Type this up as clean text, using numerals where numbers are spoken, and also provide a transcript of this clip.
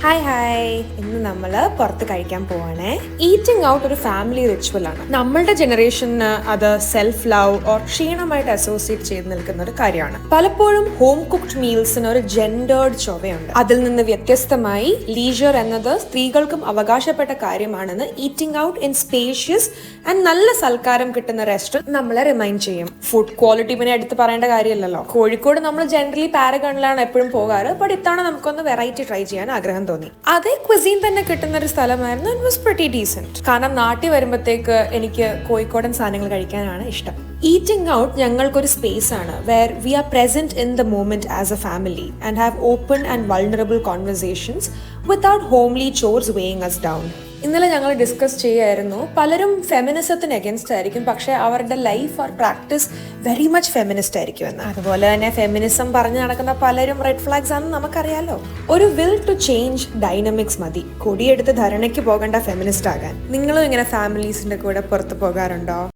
Hi ഇന്ന് നമ്മൾ പുറത്ത് കഴിക്കാൻ പോവാണേ. ഈറ്റിംഗ് ഔട്ട് ഒരു ഫാമിലി റിച്വൽ ആണ്. നമ്മളുടെ ജനറേഷന് അത് സെൽഫ് ലവ് ഓർ ക്ഷീണമായിട്ട് അസോസിയേറ്റ് ചെയ്ത് നിൽക്കുന്ന ഒരു കാര്യമാണ്. പലപ്പോഴും ഹോം കുക്ക്ഡ് മീൽസിന് ഒരു ജെൻഡേർഡ് ചൊവ്വയുണ്ട്. അതിൽ നിന്ന് വ്യത്യസ്തമായി ലീജർ എന്നത് സ്ത്രീകൾക്കും അവകാശപ്പെട്ട കാര്യമാണെന്ന് eating out in spacious and നല്ല സൽക്കാരം കിട്ടുന്ന റെസ്റ്റോറന്റ് നമ്മളെ റിമൈൻഡ് ചെയ്യും. ഫുഡ് ക്വാളിറ്റി പിന്നെ എടുത്ത് പറയേണ്ട കാര്യമില്ലല്ലോ. കോഴിക്കോട് നമ്മൾ ജനറലി പാരഗണിലാണ് എപ്പോഴും പോകാറ്. ബട്ട് ഇത്തവണ നമുക്കൊന്ന് വെറൈറ്റി ട്രൈ ചെയ്യാൻ ആഗ്രഹം തോന്നി. അതേ ക്വിസീൻ തന്നെ കിട്ടുന്ന ഒരു സ്ഥലമായിരുന്നു. It was pretty decent. കാരണം നാട്ടിൽ വരുമ്പോഴത്തേക്ക് എനിക്ക് കോഴിക്കോടൻ സാധനങ്ങൾ കഴിക്കാനാണ് ഇഷ്ടം. ഈറ്റിംഗ് ഔട്ട് ഞങ്ങൾക്കൊരു സ്പേസ് ആണ് where we are present in the moment as a family and have open and vulnerable conversations without homely chores weighing us down. ഇന്നലെ ഞങ്ങൾ ഡിസ്കസ് ചെയ്യായിരുന്നു, പലരും ഫെമിനിസത്തിന് അഗൻസ്റ്റ് ആയിരിക്കും, പക്ഷെ അവരുടെ life or practice very much feminist ആയിരിക്കുമെന്ന്. അതുപോലെ തന്നെ ഫെമിനിസം പറഞ്ഞു നടക്കുന്ന പലരും റെഡ് ഫ്ലാഗ്സ് ആണെന്ന് നമുക്കറിയാലോ. ഒരു വിൽ ടു ചേഞ്ച് ഡൈനമിക്സ് മതി കൊടിയെടുത്ത് ധരണയ്ക്ക് പോകേണ്ട ഫെമിനിസ്റ്റ് ആകാൻ. നിങ്ങളും ഇങ്ങനെ ഫാമിലീസിന്റെ കൂടെ പുറത്ത് പോകാറുണ്ടോ?